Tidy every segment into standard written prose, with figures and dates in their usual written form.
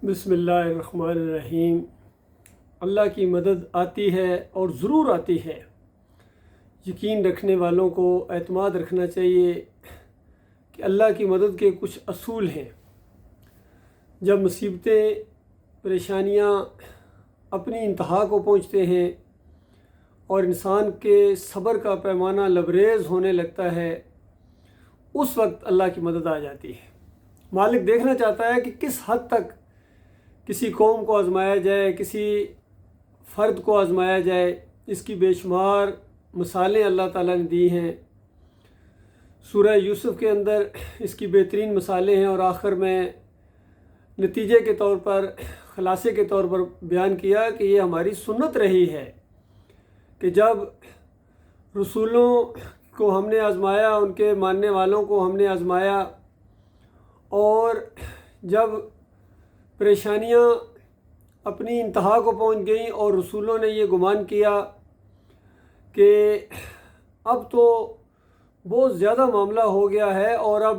بسم اللہ الرحمن الرحیم۔ اللہ کی مدد آتی ہے اور ضرور آتی ہے۔ یقین رکھنے والوں کو اعتماد رکھنا چاہیے کہ اللہ کی مدد کے کچھ اصول ہیں۔ جب مصیبتیں پریشانیاں اپنی انتہا کو پہنچتے ہیں اور انسان کے صبر کا پیمانہ لبریز ہونے لگتا ہے، اس وقت اللہ کی مدد آ جاتی ہے۔ مالک دیکھنا چاہتا ہے کہ کس حد تک کسی قوم کو آزمایا جائے، کسی فرد کو آزمایا جائے۔ اس کی بے شمار مثالیں اللہ تعالیٰ نے دی ہیں۔ سورہ یوسف کے اندر اس کی بہترین مثالیں ہیں، اور آخر میں نتیجے کے طور پر، خلاصے کے طور پر بیان کیا کہ یہ ہماری سنت رہی ہے کہ جب رسولوں کو ہم نے آزمایا، ان کے ماننے والوں کو ہم نے آزمایا، اور جب پریشانیاں اپنی انتہا کو پہنچ گئیں اور رسولوں نے یہ گمان کیا کہ اب تو بہت زیادہ معاملہ ہو گیا ہے، اور اب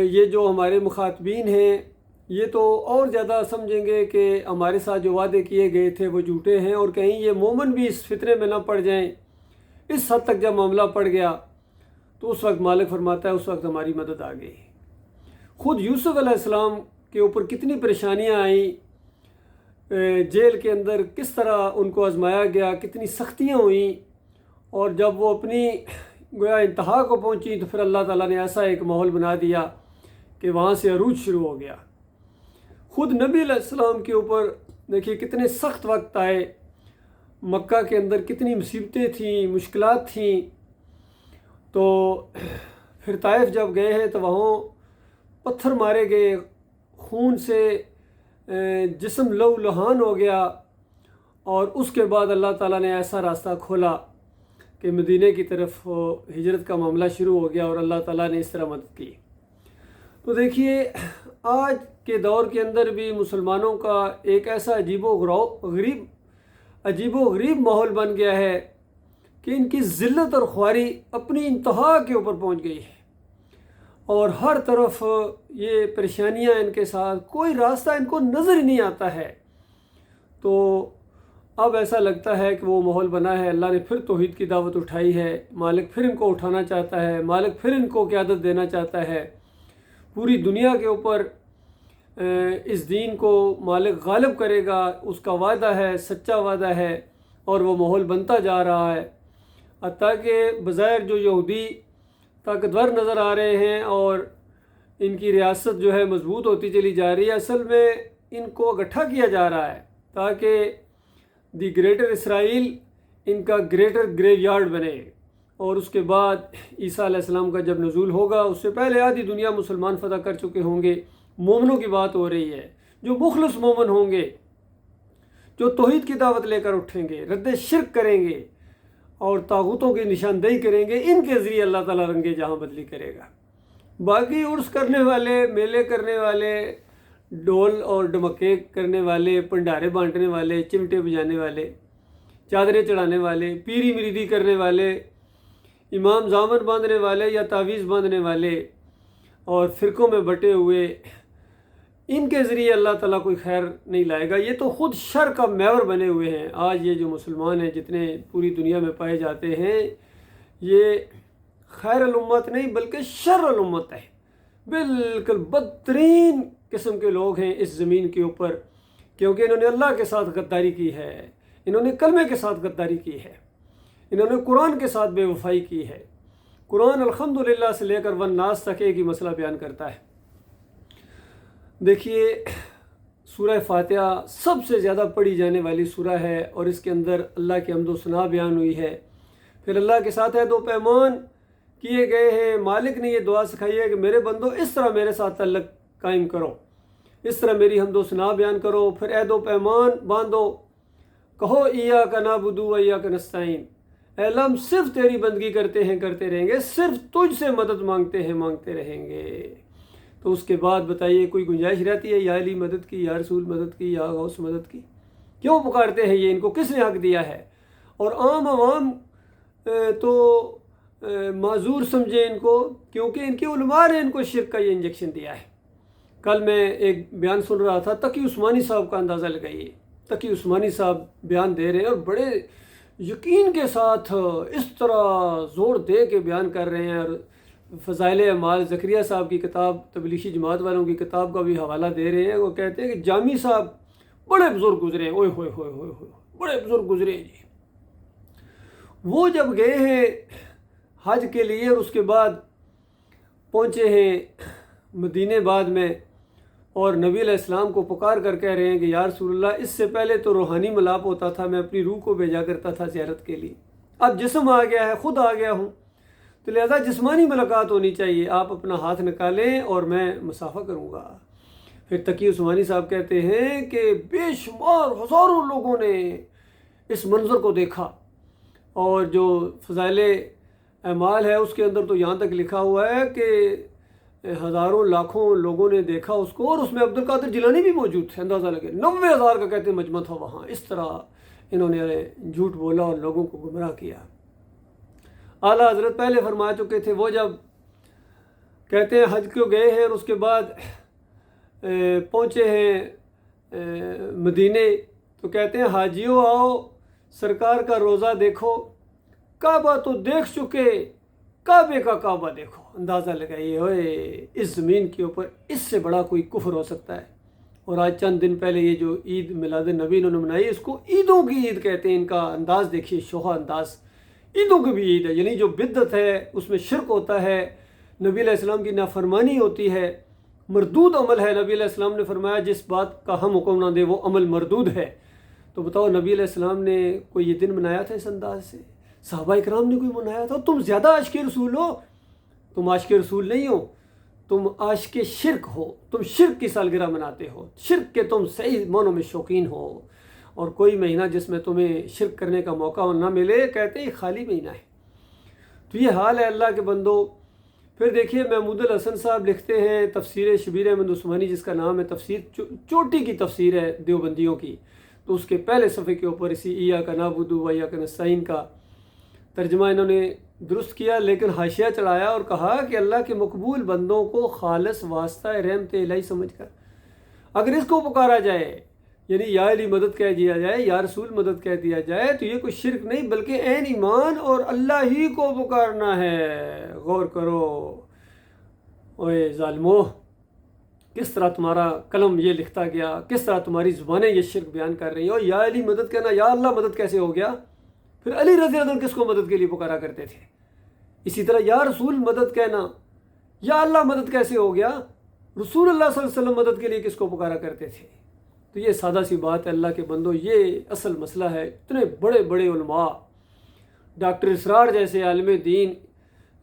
یہ جو ہمارے مخاطبین ہیں یہ تو اور زیادہ سمجھیں گے کہ ہمارے ساتھ جو وعدے کیے گئے تھے وہ جھوٹے ہیں، اور کہیں یہ مومن بھی اس فتنے میں نہ پڑ جائیں۔ اس حد تک جب معاملہ پڑ گیا تو اس وقت مالک فرماتا ہے اس وقت ہماری مدد آ گئی۔ خود یوسف علیہ السلام کے اوپر کتنی پریشانیاں آئیں، جیل کے اندر کس طرح ان کو آزمایا گیا، کتنی سختیاں ہوئیں، اور جب وہ اپنی گویا انتہا کو پہنچی تو پھر اللہ تعالیٰ نے ایسا ایک ماحول بنا دیا کہ وہاں سے عروج شروع ہو گیا۔ خود نبی علیہ السلام کے اوپر دیکھیے کتنے سخت وقت آئے، مکہ کے اندر کتنی مصیبتیں تھیں، مشکلات تھیں۔ تو پھر طائف جب گئے ہیں تو وہاں پتھر مارے گئے، خون سے جسم لہو لہان ہو گیا، اور اس کے بعد اللہ تعالیٰ نے ایسا راستہ کھولا کہ مدینے کی طرف ہجرت کا معاملہ شروع ہو گیا، اور اللہ تعالیٰ نے اس طرح مدد کی۔ تو دیکھیے آج کے دور کے اندر بھی مسلمانوں کا ایک ایسا عجیب و غریب ماحول بن گیا ہے کہ ان کی ذلت اور خواری اپنی انتہا کے اوپر پہنچ گئی ہے، اور ہر طرف یہ پریشانیاں ان کے ساتھ، کوئی راستہ ان کو نظر ہی نہیں آتا ہے۔ تو اب ایسا لگتا ہے کہ وہ ماحول بنا ہے، اللہ نے پھر توحید کی دعوت اٹھائی ہے، مالک پھر ان کو اٹھانا چاہتا ہے، مالک پھر ان کو قیادت دینا چاہتا ہے پوری دنیا کے اوپر۔ اس دین کو مالک غالب کرے گا، اس کا وعدہ ہے، سچا وعدہ ہے، اور وہ ماحول بنتا جا رہا ہے، حتیٰ کہ بظاہر جو یہودی طاقتور نظر آ رہے ہیں اور ان کی ریاست جو ہے مضبوط ہوتی چلی جا رہی ہے، اصل میں ان کو اکٹھا کیا جا رہا ہے تاکہ دی گریٹر اسرائیل ان کا گریٹر گریو یارڈ بنے، اور اس کے بعد عیسیٰ علیہ السلام کا جب نزول ہوگا اس سے پہلے آدھی دنیا مسلمان فتح کر چکے ہوں گے۔ مومنوں کی بات ہو رہی ہے، جو مخلص مومن ہوں گے، جو توحید کی دعوت لے کر اٹھیں گے، رد شرک کریں گے اور طاغوتوں کی نشاندہی کریں گے، ان کے ذریعے اللہ تعالیٰ رنگ جہاں بدلی کرے گا۔ باقی عرس کرنے والے، میلے کرنے والے، ڈول اور ڈمکے کرنے والے، پنڈارے بانٹنے والے، چمٹے بجانے والے، چادریں چڑھانے والے، پیری مریدی کرنے والے، امام زامن باندھنے والے یا تعویذ باندھنے والے، اور فرقوں میں بٹے ہوئے، ان کے ذریعے اللہ تعالیٰ کوئی خیر نہیں لائے گا۔ یہ تو خود شر کا میور بنے ہوئے ہیں۔ آج یہ جو مسلمان ہیں جتنے پوری دنیا میں پائے جاتے ہیں، یہ خیر الامت نہیں بلکہ شر الامت ہے، بالکل بدترین قسم کے لوگ ہیں اس زمین کے اوپر، کیونکہ انہوں نے اللہ کے ساتھ غداری کی ہے، انہوں نے کلمے کے ساتھ غداری کی ہے، انہوں نے قرآن کے ساتھ بے وفائی کی ہے۔ قرآن الحمدللہ سے لے کر والناس تک ایک ہی مسئلہ بیان کرتا ہے۔ دیکھیے سورہ فاتحہ سب سے زیادہ پڑھی جانے والی سورہ ہے، اور اس کے اندر اللہ کی حمد و ثنا بیان ہوئی ہے، پھر اللہ کے ساتھ عہد و پیمان کیے گئے ہیں۔ مالک نے یہ دعا سکھائی ہے کہ میرے بندو اس طرح میرے ساتھ تعلق قائم کرو، اس طرح میری حمد و ثنا بیان کرو، پھر عہد و پیمان باندھو، کہو ایاک نعبد و ایاک نستعین، اے اللہ ہم صرف تیری بندگی کرتے ہیں، کرتے رہیں گے، صرف تجھ سے مدد مانگتے ہیں، مانگتے رہیں گے۔ تو اس کے بعد بتائیے کوئی گنجائش رہتی ہے یا علی مدد کی، یا رسول مدد کی، یا غوث مدد کی؟ کیوں پکارتے ہیں یہ؟ ان کو کس نے حق دیا ہے؟ اور عام عوام تو معذور سمجھے ان کو، کیونکہ ان کے علماء نے ان کو شرک کا یہ انجیکشن دیا ہے۔ کل میں ایک بیان سن رہا تھا، تقی عثمانی صاحب کا اندازہ لگائیے، تقی عثمانی صاحب بیان دے رہے ہیں اور بڑے یقین کے ساتھ اس طرح زور دے کے بیان کر رہے ہیں، اور فضائل اعمال زکریا صاحب کی کتاب، تبلیغی جماعت والوں کی کتاب کا بھی حوالہ دے رہے ہیں۔ وہ کہتے ہیں کہ جامی صاحب بڑے بزرگ گزرے ہیں، اوئے ہوئے ہوئے ہوئے ہوئے، بڑے بزرگ گزرے ہیں جی۔ وہ جب گئے ہیں حج کے لیے اور اس کے بعد پہنچے ہیں مدینہ بعد میں، اور نبی علیہ السلام کو پکار کر کہہ رہے ہیں کہ یا رسول اللہ، اس سے پہلے تو روحانی ملاپ ہوتا تھا، میں اپنی روح کو بھیجا کرتا تھا زیارت کے لیے، اب جسم آ گیا ہے، خود آ گیا ہوں، تو لہذا جسمانی ملاقات ہونی چاہیے، آپ اپنا ہاتھ نکالیں اور میں مصافحہ کروں گا۔ پھر تقی عثمانی صاحب کہتے ہیں کہ بے شمار ہزاروں لوگوں نے اس منظر کو دیکھا، اور جو فضائل اعمال ہے اس کے اندر تو یہاں تک لکھا ہوا ہے کہ ہزاروں لاکھوں لوگوں نے دیکھا اس کو، اور اس میں عبد القادر جیلانی بھی موجود تھے، اندازہ لگے 90,000 کا کہتے ہیں مجمع تھا وہاں۔ اس طرح انہوں نے جھوٹ بولا اور لوگوں کو گمراہ کیا۔ اعلیٰ حضرت پہلے فرما چکے تھے، وہ جب کہتے ہیں حج کو گئے ہیں اور اس کے بعد پہنچے ہیں مدینے، تو کہتے ہیں حاجیوں آؤ سرکار کا روزہ دیکھو، کعبہ تو دیکھ چکے، کعبے کا کعبہ دیکھو۔ اندازہ لگائیے ہوئے اس زمین کے اوپر اس سے بڑا کوئی کفر ہو سکتا ہے؟ اور آج چند دن پہلے یہ جو عید میلاد النبی انہوں نے منائی، اس کو عیدوں کی عید کہتے ہیں۔ ان کا انداز دیکھیے، شوخا انداز، عیدوں کی بھی عید ہے، یعنی جو بدعت ہے اس میں شرک ہوتا ہے، نبی علیہ السلام کی نافرمانی ہوتی ہے، مردود عمل ہے۔ نبی علیہ السلام نے فرمایا جس بات کا ہم حکم نہ دے وہ عمل مردود ہے۔ تو بتاؤ نبی علیہ السلام نے کوئی یہ دن منایا تھا اس انداز سے؟ صحابہ اکرام نے کوئی منایا تھا؟ تم زیادہ عاشق رسول ہو، تم عاشق رسول نہیں ہو، تم عاشق شرک ہو، تم شرک کی سالگرہ مناتے ہو، شرک کے تم صحیح معنوں میں شوقین ہو، اور کوئی مہینہ جس میں تمہیں شرک کرنے کا موقع نہ ملے کہتے ہیں خالی مہینہ ہے۔ تو یہ حال ہے اللہ کے بندو۔ پھر دیکھیے محمود الحسن صاحب لکھتے ہیں تفسیر شبیر احمد عثمانی، جس کا نام ہے تفسیر چوٹی کی تفسیر ہے دیوبندیوں کی، تو اس کے پہلے صفحے کے اوپر اسی ایاک نعبد و ایاک نستعین کا ترجمہ انہوں نے درست کیا، لیکن حاشیہ چڑھایا اور کہا کہ اللہ کے مقبول بندوں کو خالص واسطہ رحمت الہی سمجھ کر اگر اس کو پکارا جائے، یعنی یا علی مدد کہہ دیا جائے، یا رسول مدد کہہ دیا جائے، تو یہ کوئی شرک نہیں بلکہ عین ایمان اور اللہ ہی کو پکارنا ہے۔ غور کرو اوے ظالمو، کس طرح تمہارا قلم یہ لکھتا گیا، کس طرح تمہاری زبانیں یہ شرک بیان کر رہی ہیں۔ اور یا علی مدد کہنا، یا اللہ مدد کیسے ہو گیا؟ پھر علی رضی اللہ عنہ کس کو مدد کے لیے پکارا کرتے تھے؟ اسی طرح یا رسول مدد کہنا، یا اللہ مدد کیسے ہو گیا؟ رسول اللہ صلی اللہ علیہ وسلم مدد کے لیے کس کو پکارا کرتے تھے؟ تو یہ سادہ سی بات ہے اللہ کے بندو، یہ اصل مسئلہ ہے۔ اتنے بڑے بڑے علماء، ڈاکٹر اسرار جیسے عالم دین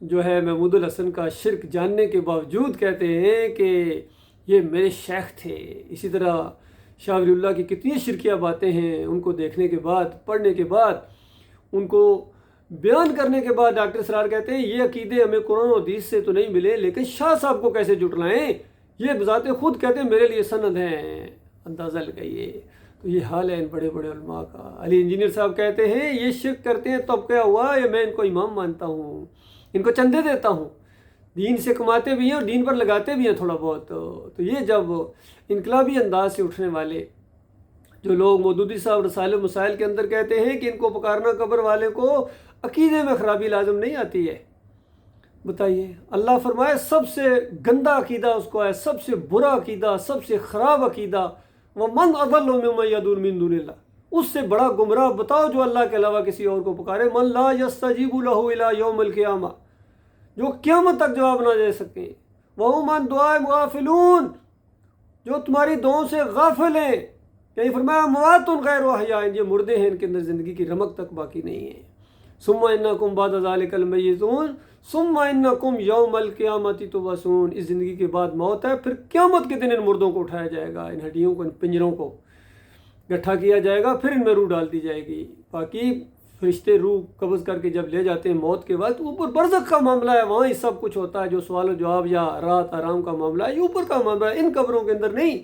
جو ہے محمود الحسن کا شرک جاننے کے باوجود کہتے ہیں کہ یہ میرے شیخ تھے۔ اسی طرح شاہ ولی اللہ کی کتنی شرکیہ باتیں ہیں، ان کو دیکھنے کے بعد، پڑھنے کے بعد، ان کو بیان کرنے کے بعد ڈاکٹر اسرار کہتے ہیں یہ عقیدے ہمیں قرآن و حدیث سے تو نہیں ملے، لیکن شاہ صاحب کو کیسے جٹلائیں، یہ بذات خود کہتے ہیں میرے لیے سند ہیں۔ اندازہ لگائیے، تو یہ حال ہے ان بڑے بڑے علماء کا۔ علی انجینئر صاحب کہتے ہیں یہ شرک کرتے ہیں، تب کیا ہوا، یہ میں ان کو امام مانتا ہوں، ان کو چندے دیتا ہوں، دین سے کماتے بھی ہیں اور دین پر لگاتے بھی ہیں تھوڑا بہت۔ تو یہ جب انقلابی انداز سے اٹھنے والے جو لوگ مودودی صاحب رسائل و مسائل کے اندر کہتے ہیں کہ ان کو پکارنا قبر والے کو عقیدے میں خرابی لازم نہیں آتی ہے، بتائیے اللہ فرمائے سب سے گندا عقیدہ اس کو ہے، سب سے برا عقیدہ، سب سے خراب عقیدہ، وَمَنْ أَضَلُّ مِمَّنْ يَدْعُو مِن دُونِ اللَّهِ، اس سے بڑا گمراہ بتاؤ جو اللہ کے علاوہ کسی اور کو پکارے، مَنْ لَا يَسْتَجِيبُ لَهُ إِلَى يَوْمِ الْقِيَامَةِ، جو قیامت تک جواب نہ دے سکیں، وَهُمْ عَنْ دُعَائِهِمْ غَافِلُونَ، جو تمہاری دعاؤں سے غافل ہیں، یعنی فرمایا اموات غیر احیاء، یہ مردے ہیں، ان کے اندر زندگی کی رمق تک باقی نہیں ہے۔ ثم انکم بعد ذلک المیتون ثم انکم یوم القیامۃ تبعثون، اس زندگی کے بعد موت ہے، پھر قیامت کے دن ان مردوں کو اٹھایا جائے گا، ان ہڈیوں کو، ان پنجروں کو گٹھا کیا جائے گا، پھر ان میں روح ڈال دی جائے گی۔ باقی فرشتے روح قبض کر کے جب لے جاتے ہیں موت کے بعد، اوپر برزخ کا معاملہ ہے، وہاں ہی سب کچھ ہوتا ہے، جو سوال و جواب یا رات آرام کا معاملہ ہے یہ اوپر کا معاملہ ہے، ان قبروں کے اندر نہیں۔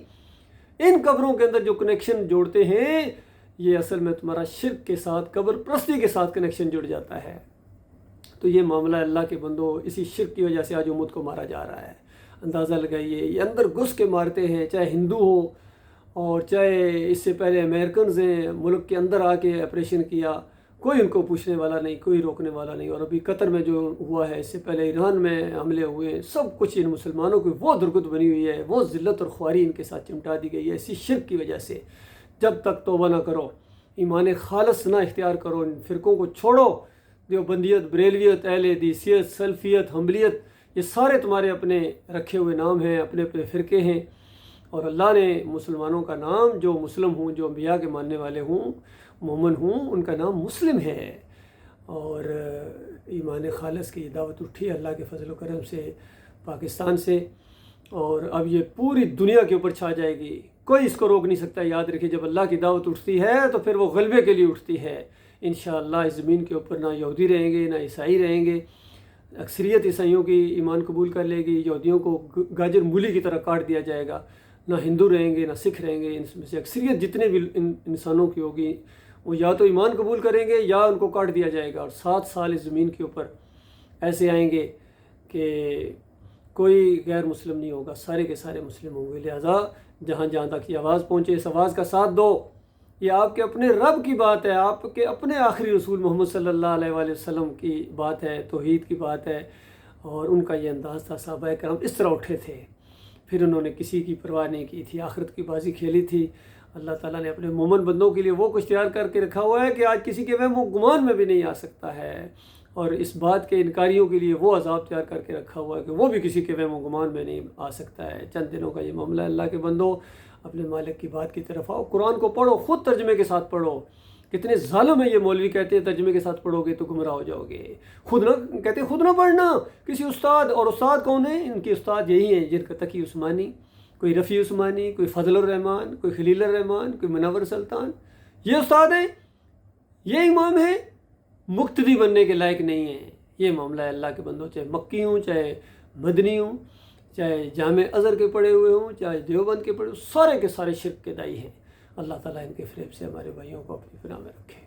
ان قبروں کے اندر جو کنیکشن جوڑتے ہیں یہ اصل میں تمہارا شرک کے ساتھ، قبر پرستی کے ساتھ کنیکشن جڑ جاتا ہے۔ تو یہ معاملہ اللہ کے بندو، اسی شرک کی وجہ سے آج امت کو مارا جا رہا ہے۔ اندازہ لگائیے، یہ اندر گھس کے مارتے ہیں، چاہے ہندو ہو اور چاہے اس سے پہلے امریکنز ہیں، ملک کے اندر آ کے آپریشن کیا، کوئی ان کو پوچھنے والا نہیں، کوئی روکنے والا نہیں۔ اور ابھی قطر میں جو ہوا ہے، اس سے پہلے ایران میں حملے ہوئے ہیں، سب کچھ ان مسلمانوں کی وہ درگت بنی ہوئی ہے، وہ ذلت اور خواری ان کے ساتھ چمٹا دی گئی ہے اسی شرک کی وجہ سے۔ جب تک توبہ نہ کرو، ایمان خالص نہ اختیار کرو، ان فرقوں کو چھوڑو، دیوبندیت، بریلویت، اہل حدیثیت، سلفیت، حنبلیت، یہ سارے تمہارے اپنے رکھے ہوئے نام ہیں، اپنے اپنے فرقے ہیں، اور اللہ نے مسلمانوں کا نام، جو مسلم ہوں، جو انبیاء کے ماننے والے ہوں، مومن ہوں، ان کا نام مسلم ہے۔ اور ایمان خالص کی دعوت اٹھی اللہ کے فضل و کرم سے پاکستان سے، اور اب یہ پوری دنیا کے اوپر چھا جائے گی، کوئی اس کو روک نہیں سکتا۔ یاد رکھیے، جب اللہ کی دعوت اٹھتی ہے تو پھر وہ غلبے کے لیے اٹھتی ہے انشاءاللہ۔ اس زمین کے اوپر نہ یہودی رہیں گے نہ عیسائی رہیں گے، اکثریت عیسائیوں کی ایمان قبول کر لے گی، یہودیوں کو گاجر مولی کی طرح کاٹ دیا جائے گا، نہ ہندو رہیں گے نہ سکھ رہیں گے، ان میں سے اکثریت جتنے بھی انسانوں کی ہوگی وہ یا تو ایمان قبول کریں گے یا ان کو کاٹ دیا جائے گا۔ اور 7 سال اس زمین کے اوپر ایسے آئیں گے کہ کوئی غیر مسلم نہیں ہوگا، سارے کے سارے مسلم ہوں گے۔ لہٰذا جہاں جہاں تک یہ آواز پہنچے، اس آواز کا ساتھ دو۔ یہ آپ کے اپنے رب کی بات ہے، آپ کے اپنے آخری رسول محمد صلی اللہ علیہ وآلہ وسلم کی بات ہے، توحید کی بات ہے، اور ان کا یہ انداز تھا۔ صحابہ کرام اس طرح اٹھے تھے، پھر انہوں نے کسی کی پرواہ نہیں کی تھی، آخرت کی بازی کھیلی تھی۔ اللہ تعالیٰ نے اپنے مومن بندوں کے لیے وہ کچھ تیار کر کے رکھا ہوا ہے کہ آج کسی کے وہم و گمان میں بھی نہیں آ سکتا ہے، اور اس بات کے انکاریوں کے لیے وہ عذاب تیار کر کے رکھا ہوا ہے کہ وہ بھی کسی کے وہم و گمان میں نہیں آ سکتا ہے۔ چند دنوں کا یہ معاملہ ہے۔ اللہ کے بندو، اپنے مالک کی بات کی طرف آؤ، قرآن کو پڑھو، خود ترجمے کے ساتھ پڑھو۔ کتنے ظالم ہیں یہ مولوی، کہتے ہیں ترجمے کے ساتھ پڑھو گے تو گمراہ ہو جاؤ گے، خود نہ کہتے خود نہ پڑھنا، کسی استاد۔ اور استاد کون ہیں؟ ان کے استاد یہی ہیں جن کا تقی عثمانی، کوئی رفیع عثمانی، کوئی فضل الرحمان، کوئی خلیل الرحمان، کوئی منور سلطان، یہ استاد ہیں، یہ امام ہیں، مقتدی بننے کے لائق نہیں ہیں۔ یہ معاملہ ہے اللہ کے بندوں، چاہے مکی ہوں، چاہے مدنی ہوں، چاہے جامع ازہر کے پڑھے ہوئے ہوں، چاہے دیوبند کے پڑھے ہوئے، سارے کے سارے شرک کے دائی ہیں۔ اللہ تعالیٰ ان کے فریب سے ہمارے بھائیوں کو اپنی پناہ میں رکھے۔